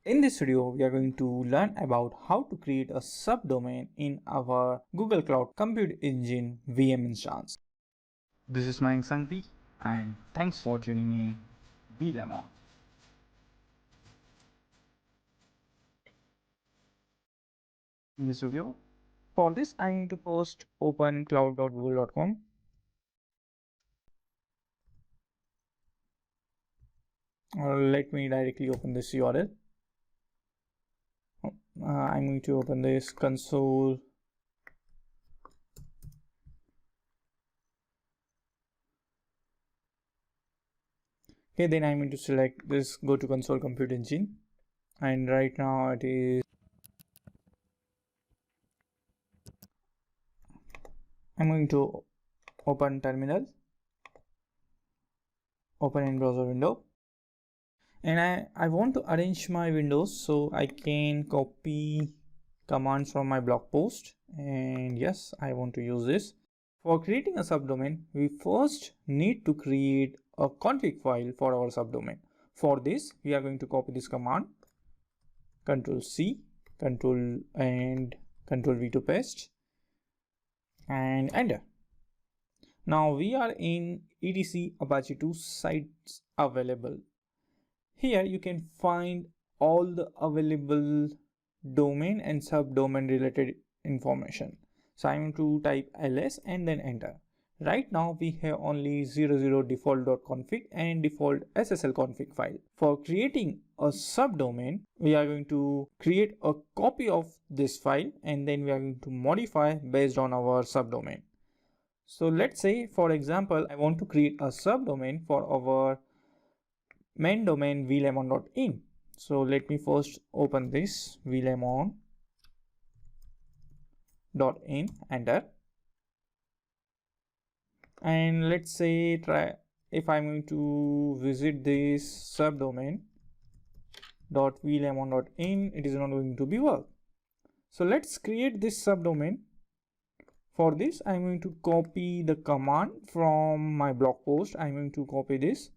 In this video, we are going to learn about how to create a subdomain in our Google Cloud Compute Engine VM instance. This is my Santi and thanks for joining me, VLemon. In this video, For this, I need to first open cloud.google.com. Let me directly open this URL. I'm going to open this console. Okay, then I'm going to select this, go to console compute engine, and right now it is, I'm going to open terminal, open in browser window, and I want to arrange my windows so I can copy commands from my blog post, and yes, I want to use this. For creating a subdomain, we first need to create a config file for our subdomain. For this, we are going to copy this command, Ctrl C, Ctrl V to paste, and enter. Now we are in etc Apache 2 sites available. Here you can find all the available domain and subdomain related information. So I'm going to type ls and then enter. Right now we have only 00 default.config and default SSL config file. For creating a subdomain, we are going to create a copy of this file and then we are going to modify based on our subdomain. So let's say, for example, I want to create a subdomain for our main domain vlemon.in. So let me first open this vlemon.in, enter. And let's say if I'm going to visit this subdomain .vlemon.in, it is not going to be work. So let's create this subdomain. For this, I'm going to copy the command from my blog post. I'm going to copy this,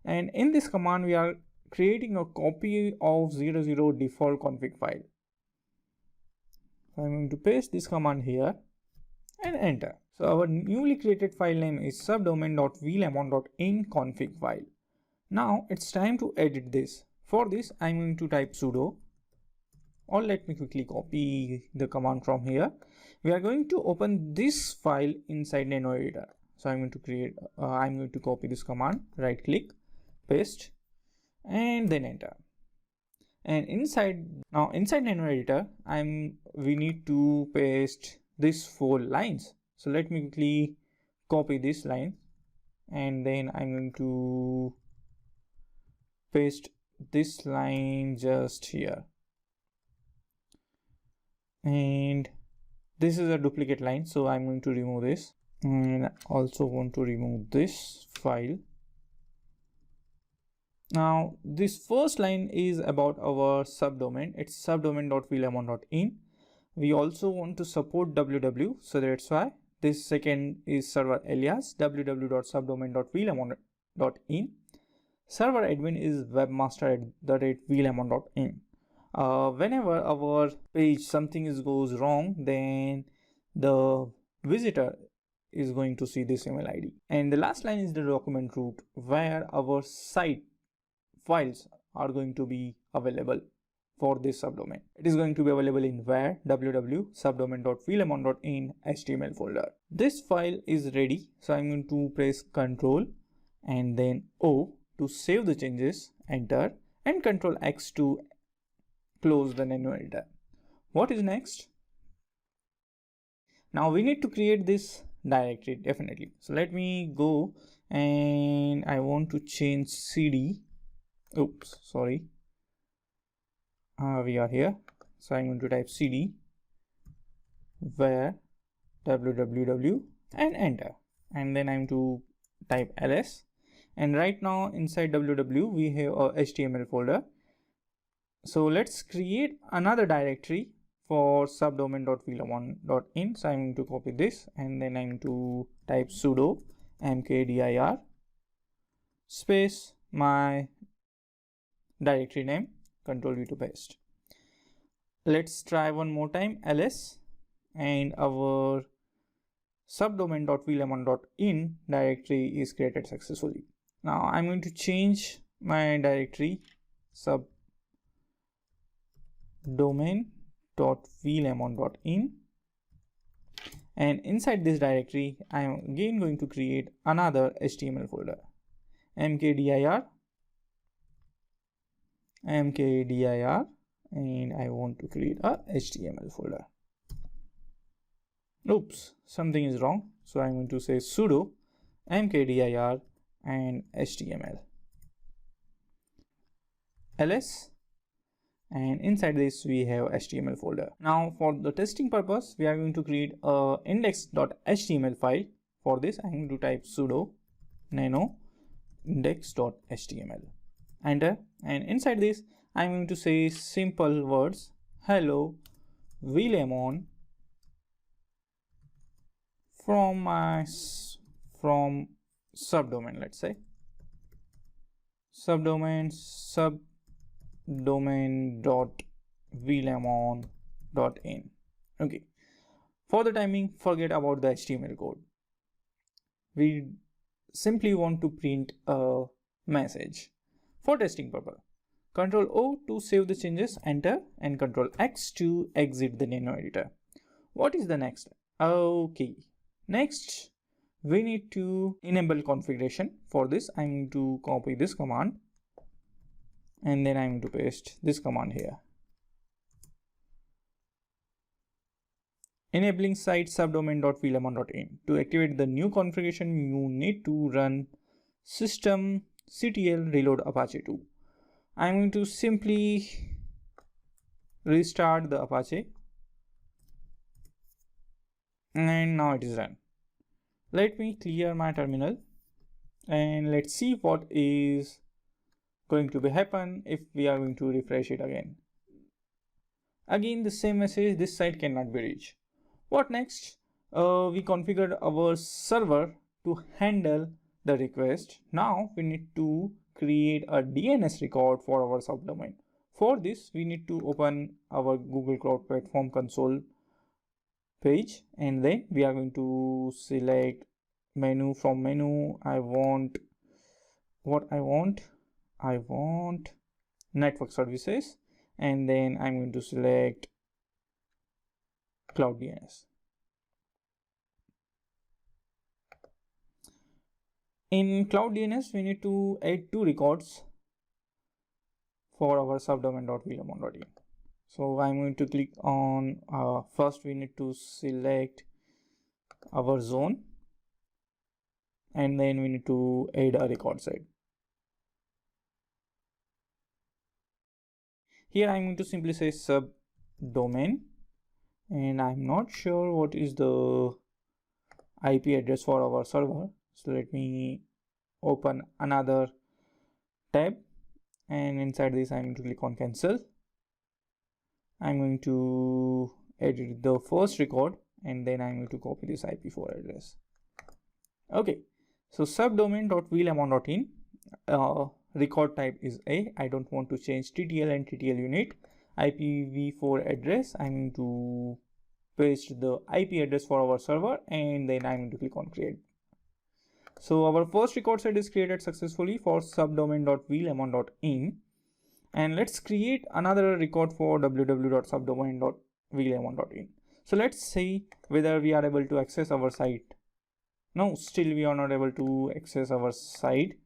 and in this command we are creating a copy of 00 default config file. So I'm going to paste this command here and enter. So our newly created file name is subdomain.vlemon.in config file. Now it's time to edit this. For this, I'm going to type sudo, or let me quickly copy the command from here. We are going to open this file inside Nano Editor. So I'm going to copy this command, right click, paste, and then enter. And inside Nano Editor, we need to paste these 4 lines. So let me quickly copy this line, and then I'm going to paste this line just here. And this is a duplicate line, so I'm going to remove this, and I also want to remove this file. Now this first line is about our subdomain. It's subdomain.vlemon.in. We also want to support www, so that's why this second is server alias www.subdomain.vlemon.in. Server admin is webmaster@vlemon.in. Whenever our page something goes wrong, then the visitor is going to see this email ID. And the last line is the document root, where our site files are going to be available for this subdomain. It is going to be available in where www.subdomain.vlemon.in HTML folder. This file is ready, so I'm going to press Ctrl and then O to save the changes, enter, and Ctrl X to close the Nano Editor. What is next? Now we need to create this directory, definitely. So let me go, and I want to change cd. Oops, sorry. We are here. So I'm going to type cd where www and enter. And then I'm to type ls. And right now inside www we have a HTML folder. So let's create another directory for subdomain.vlemon.in. So I'm going to copy this, and then I'm going to type sudo mkdir space my directory name Control V to paste. Let's try one more time, ls, and our subdomain.vlemon.in directory is created successfully. Now I'm going to change my directory subdomain.vlemon.in, and inside this directory I am again going to create another HTML folder, mkdir, and I want to create a HTML folder. Oops, something is wrong, so I'm going to say sudo mkdir and HTML ls, and inside this we have HTML folder. Now for the testing purpose we are going to create a index.html file. For this I'm going to type sudo nano index.html, enter, and inside this I'm going to say simple words hello vlemon from subdomain, let's say subdomain.vlemon.in. okay, for the timing forget about the HTML code. We simply want to print a message. For testing purpose, Ctrl O to save the changes, enter, and Ctrl X to exit the nano editor. What is the next? Okay, next we need to enable configuration. For this I'm going to copy this command and then I'm going to paste this command here. Enabling site subdomain.vlemon.in. To activate the new configuration you need to run systemctl reload apache 2. I'm going to simply restart the Apache, and now it is run. Let me clear my terminal and let's see what is going to be happen if we are going to refresh it again. Again the same message, this site cannot be reached. What next? We configured our server to handle the request. Now we need to create a DNS record for our subdomain. For this we need to open our Google Cloud Platform console page, and then we are going to select menu. From menu I want network services, and then I'm going to select cloud DNS. In cloud DNS we need to add 2 records for our subdomain.vlemon.in. So I'm going to click on first we need to select our zone, and then we need to add a record set. Here I'm going to simply say subdomain, and I'm not sure what is the IP address for our server, so let me open another tab, and inside this I'm going to click on cancel. I'm going to edit the first record, and then I'm going to copy this IP4 address. Okay, so subdomain.vlemon.in, record type is A. I don't want to change TTL and TTL unit. IPv4 address, I'm going to paste the IP address for our server, and then I'm going to click on create. So our first record set is created successfully for subdomain.vlemon.in, and let's create another record for www.subdomain.vlemon.in. so let's see whether we are able to access our site. No, still we are not able to access our site.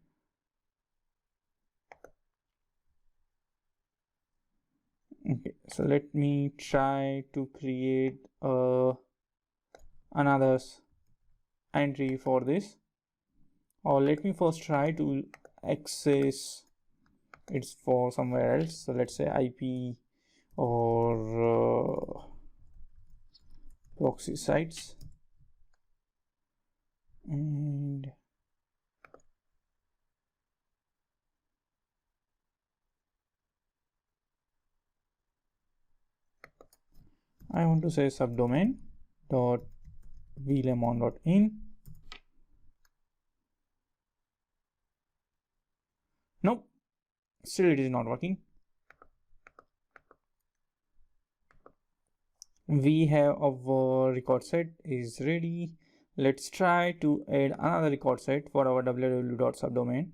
Okay, so let me try to create another entry for this, or let me first try to access it's for somewhere else. So let's say IP or proxy sites, and I want to say subdomain.vlemon.in. Nope, still it is not working. we have our record set is ready. Let's try to add another record set for our www.subdomain.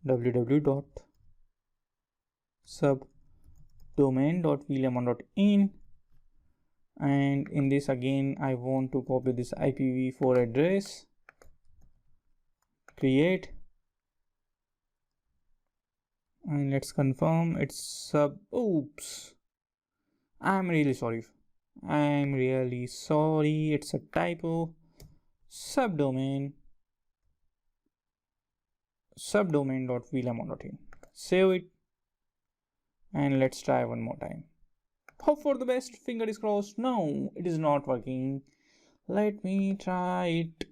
www.subdomain.vlemon.in, and in this again I want to copy this IPv4 address, create, and let's confirm it's sub. Oops, I'm really sorry, it's a typo. subdomain.vlemon.in. Save it and let's try one more time. Hope for the best, finger is crossed. No, it is not working. Let me try it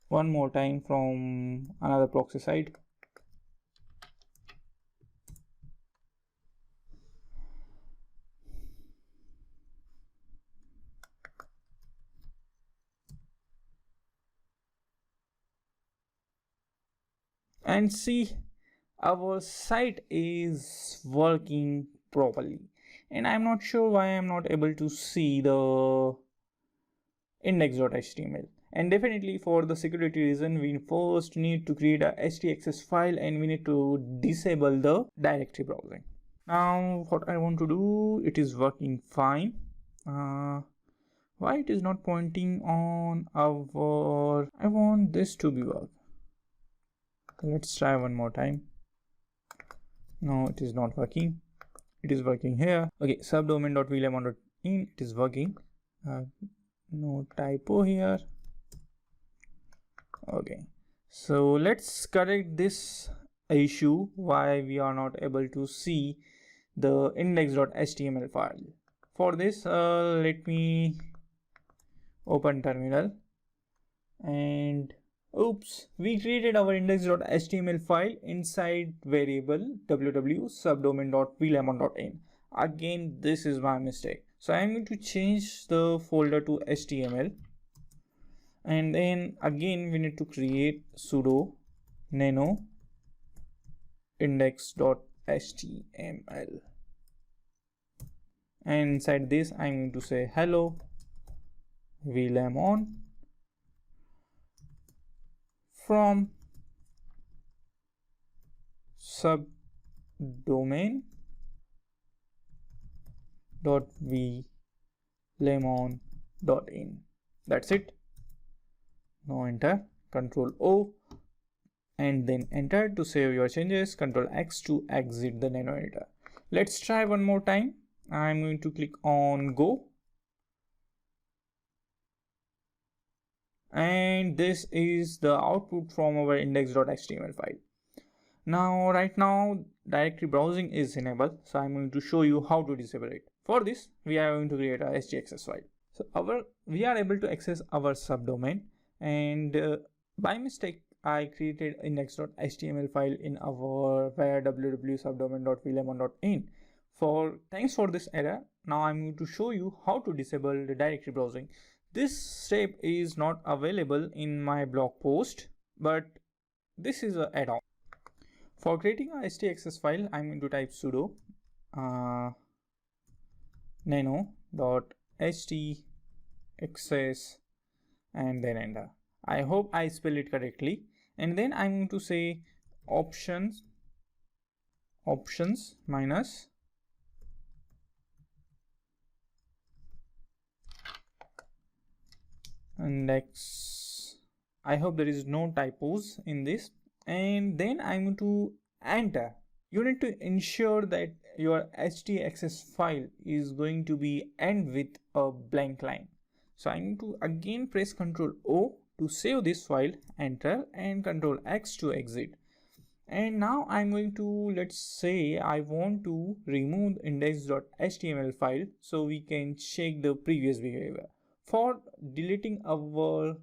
one more time from another proxy side. And see, our site is working properly, and I'm not sure why I'm not able to see the index.html. And definitely for the security reason, we first need to create a htaccess file and we need to disable the directory browsing. Now what I want to do, it is working fine. Why it is not pointing on our, I want this to be work. Let's try one more time. No, it is not working. It is working here. Okay, subdomain.vlemon.in, it is working. No typo here. Okay, so let's correct this issue why we are not able to see the index.html file. For this, let me open terminal, and oops, we created our index.html file inside variable www.subdomain.vlemon.in. Again, this is my mistake. So I'm going to change the folder to html, and then again we need to create sudo nano index.html, and inside this I'm going to say hello vlemon from subdomain.vlemon.in. That's it. Now enter, Control O, and then enter to save your changes, Control X to exit the nano editor. Let's try one more time. I'm going to click on go, and this is the output from our index.html file. Now right now directory browsing is enabled, so I'm going to show you how to disable it. For this we are going to create a htaccess file. So we are able to access our subdomain, and by mistake I created index.html file in our via www.subdomain.vlemon.in. Thanks for this error. Now I'm going to show you how to disable the directory browsing. This step is not available in my blog post, but this is an add-on. For creating a htaccess file, I'm going to type sudo nano.htaccess and then enter. I hope I spell it correctly. And then I'm going to say options minus index. I hope there is no typos in this. And then I'm going to enter. You need to ensure that your htaccess file is going to be end with a blank line. So I'm going to again press Ctrl O to save this file, enter, and Ctrl X to exit. And now I'm going to, let's say I want to remove index.html file so we can check the previous behavior. For deleting our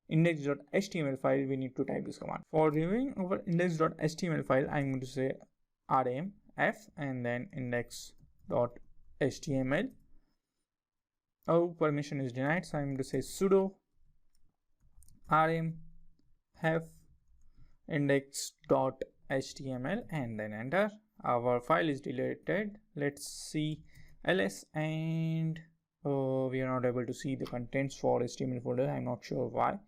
index.html file, we need to type this command. For removing our index.html file, I'm going to say rm f and then index.html. Oh, permission is denied, so I'm going to say sudo rm f index.html and then enter. our file is deleted. Let's see ls, and we are not able to see the contents for HTML folder. I'm not sure why.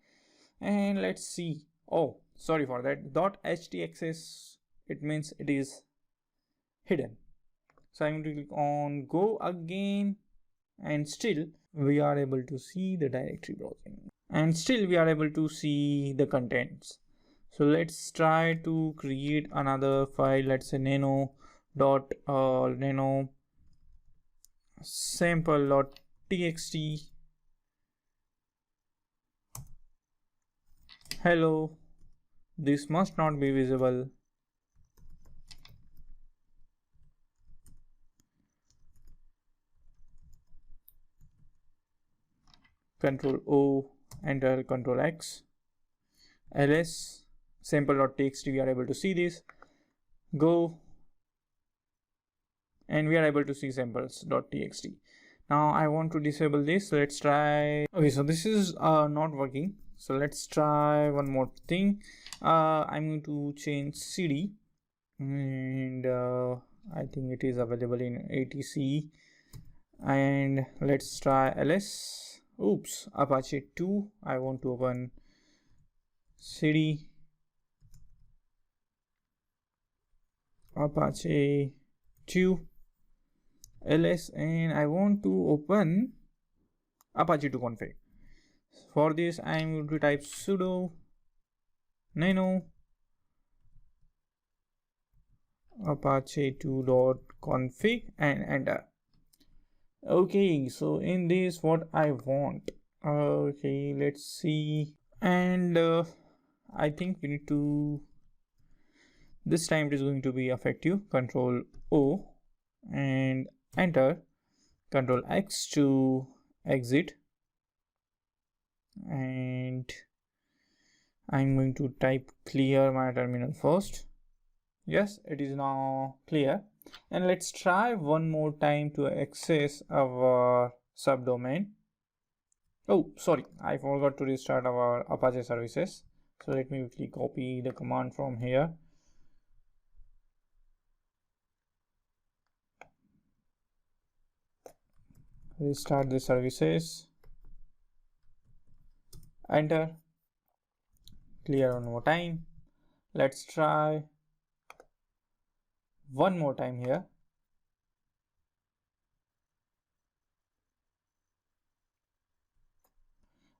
And let's see. Oh, sorry for that. .htaccess, it means it is hidden. So I'm going to click on go again, and still we are able to see the directory browsing, and still we are able to see the contents. So let's try to create another file. Let's say nano sample.txt. Hello, this must not be visible. Control O, enter, Control X, ls sample.txt. We are able to see this. Go, and we are able to see samples.txt. Now I want to disable this. Let's try. Okay, so this is not working. So let's try one more thing. I'm going to change cd, and I think it is available in etc. And let's try ls. Oops, Apache 2. I want to open cd Apache 2 ls, and I want to open Apache 2 config. For this I'm going to type sudo nano apache 2.config and enter. Okay, so in this what I want. Okay, let's see. And I think we need to, this time it is going to be effective. Control O and enter. Control X to exit, and I'm going to type clear my terminal first. Yes, it is now clear. And let's try one more time to access our subdomain. Oh, sorry, I forgot to restart our Apache services. So let me quickly copy the command from here. Restart the services. Enter. Clear one more time. Let's try one more time here.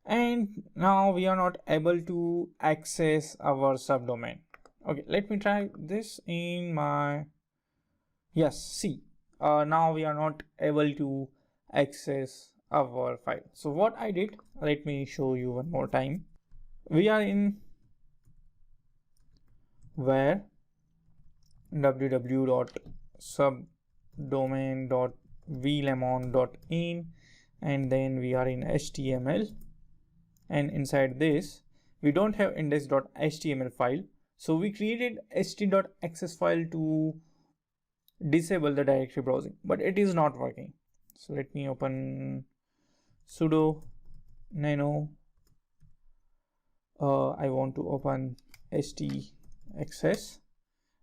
And now we are not able to access our subdomain. Okay, let me try this in my, yes, see, now we are not able to access our file. So what I did, let me show you one more time. We are in where www.subdomain.vlemon.in, and then we are in HTML, and inside this we don't have index.html file, so we created ht.access file to disable the directory browsing, but it is not working. So let me open sudo nano, I want to open htaccess,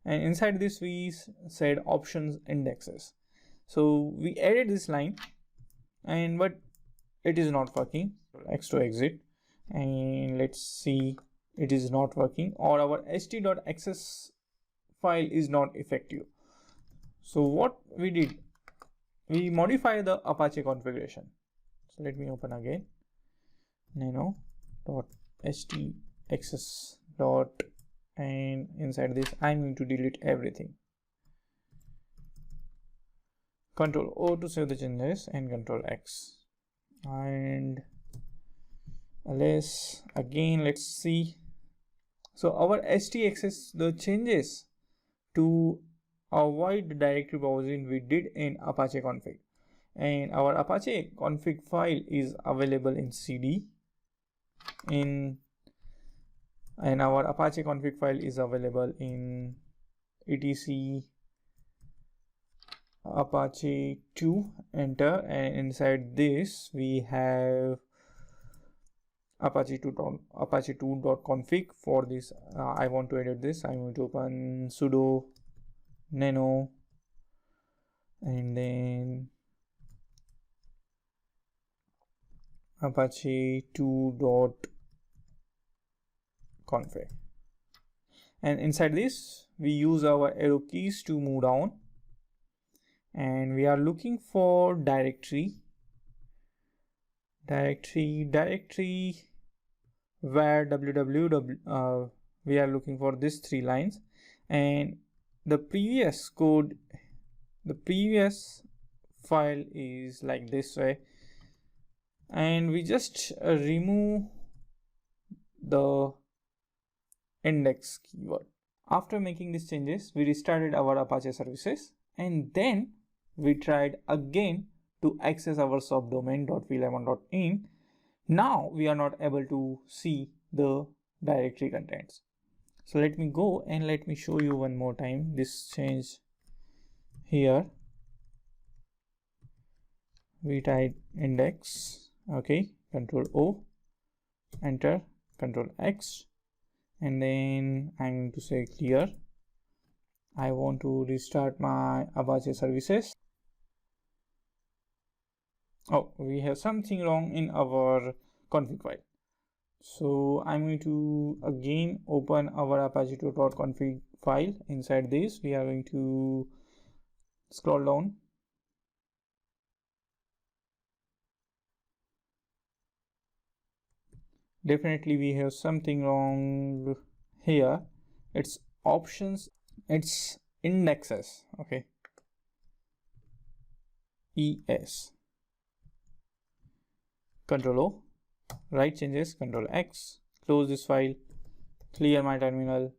and inside this we said options indexes. So we added this line, and but it is not working. X to exit, and let's see, it is not working, or our ht.access file is not effective. So what we did, we modify the Apache configuration. So let me open again nano.htaccess dot, and inside this I'm going to delete everything. Control O to save the changes, and Control X, and ls again. Let's see. So our htaccess, the changes to avoid the directory browsing we did in Apache config, and our Apache config file is available in cd, and our Apache config file is available in etc Apache 2. Enter, and inside this we have Apache 2.config. For this I want to edit this. I'm going to open sudo nano, and then apache 2.config. And inside this, we use our arrow keys to move down, and we are looking for directory where www, we are looking for these 3 lines, and the previous file is like this way, and we just remove the index keyword. After making these changes, we restarted our Apache services, and then we tried again to access our subdomain.vlemon.in. Now we are not able to see the directory contents. So let me go and let me show you one more time this change here. We type index, okay, Control O, enter, Control X, and then I'm going to say clear. I want to restart my Apache services. Oh, we have something wrong in our config file. So I'm going to again open our apache2.config file. Inside this, we are going to scroll down. Definitely we have something wrong here. It's options, it's indexes, okay, ES. Control O, write changes, Control X, close this file, clear my terminal,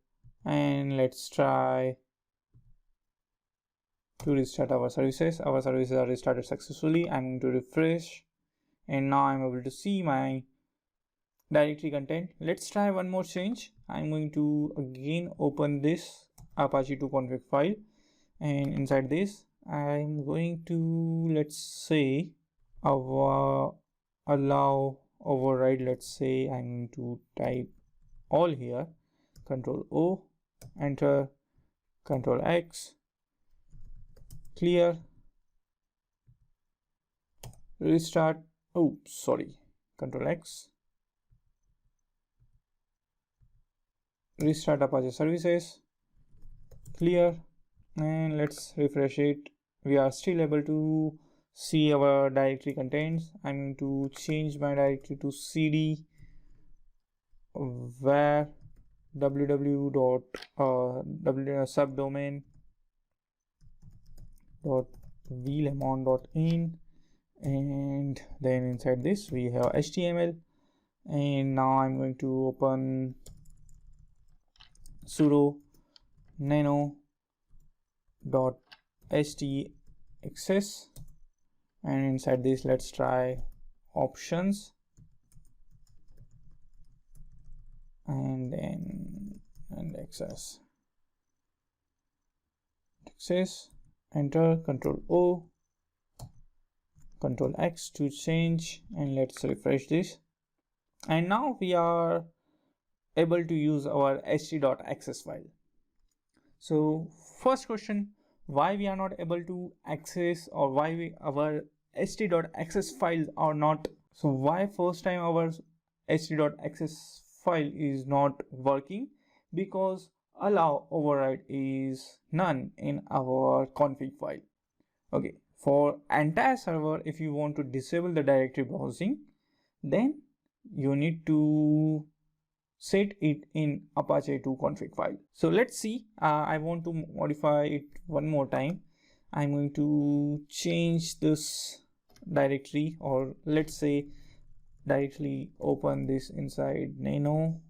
and let's try to restart our services. Our services are restarted successfully. I'm going to refresh, and now I'm able to see my directory content. Let's try one more change. I'm going to again open this apache2config file, and inside this I'm going to, let's say, allow override. Let's say I'm going to type all here, Control O, enter, Control X, clear, restart. Oh, sorry, Control X, restart Apache services, clear, and let's refresh it. We are still able to see our directory contents. I'm going to change my directory to cd where www.subdomain.vlemon.in, and then inside this we have HTML. And now I'm going to open sudo nano.htaccess, and inside this let's try options, and then access, enter, Control O, Control X to change, and let's refresh this. And now we are able to use our ht.access file. So first question, why we are not able to access, or why our ht.access files are not, so why first time our ht.access file is not working? Because allow override is none in our config file. Okay, for entire server, if you want to disable the directory browsing, then you need to set it in Apache 2 config file. So let's see. I want to modify it one more time. I'm going to change this directory, or let's say directly open this inside nano,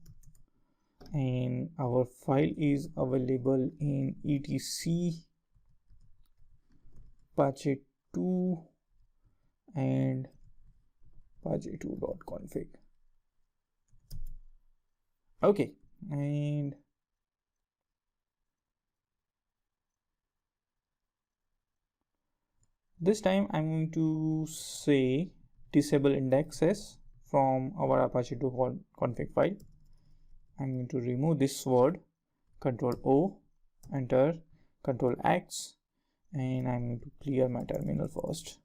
and our file is available in etc apache 2 and apache 2.config. Okay, and this time I'm going to say disable indexes from our apache 2 config file. I'm going to remove this word, Control O, enter, Control X, and I'm going to clear my terminal first.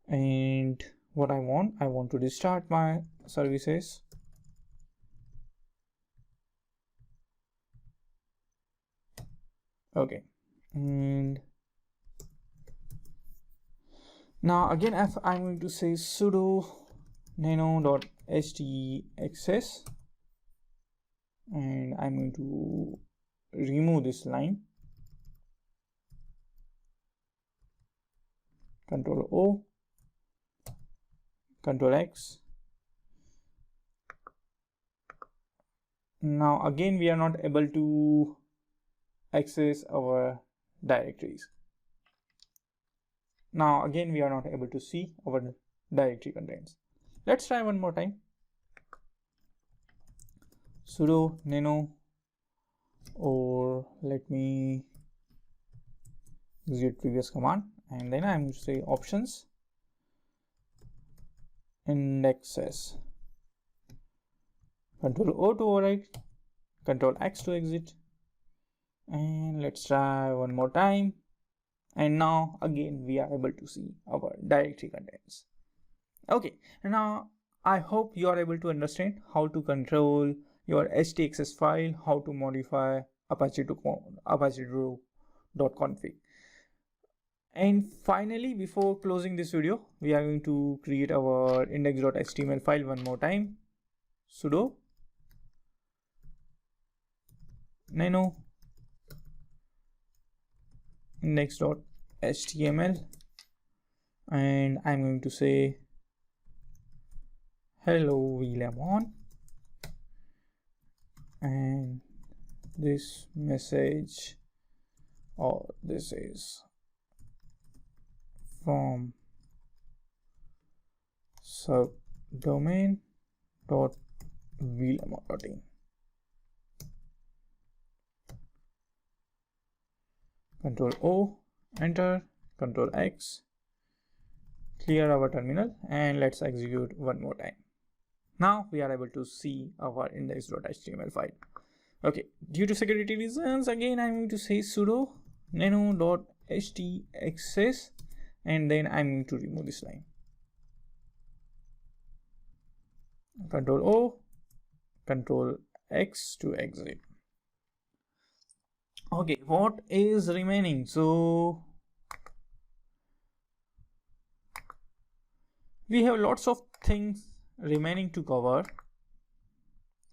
And what I want to restart my services. Okay, and now again, if I'm going to say sudo nano.htaccess, and I'm going to remove this line. Control O, Control X. Now again, we are not able to access our directories. Now again, we are not able to see our directory contents. Let's try one more time. Sudo nano, or let me execute previous command, and then I'm going to say options, indexes. Control O to overwrite, Control X to exit, and let's try one more time. And now again we are able to see our directory contents. Okay, now I hope you are able to understand how to control your htaccess file, how to modify apache.config. And finally, before closing this video, we are going to create our index.html file one more time. Sudo nano index.html, and I'm going to say hello Williamon, and this message, or this is from subdomain.williamon.in. Control O, enter, Control X, clear our terminal, and let's execute one more time. Now we are able to see our index.html file. Okay, due to security reasons, again I'm going to say sudo nano.htaccess, and then I'm going to remove this line. Control O, Control X to exit. Okay, what is remaining? So we have lots of things remaining to cover,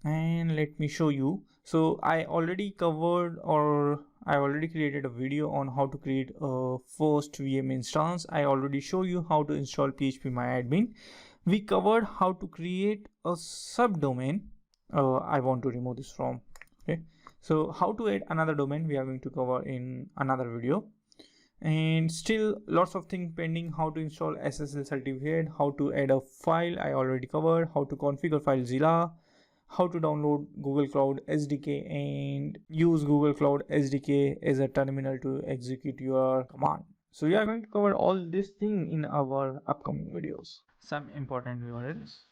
and let me show you. So I already covered, or I already created a video on how to create a first VM instance. I already show you how to install phpMyAdmin. We covered how to create a subdomain. I want to remove this from. Okay, so how to add another domain we are going to cover in another video. And still lots of things pending. How to install SSL certificate, how to add a file I already covered, how to configure FileZilla, how to download Google Cloud SDK and use Google Cloud SDK as a terminal to execute your command. So we are going to cover all this thing in our upcoming videos. Some important URLs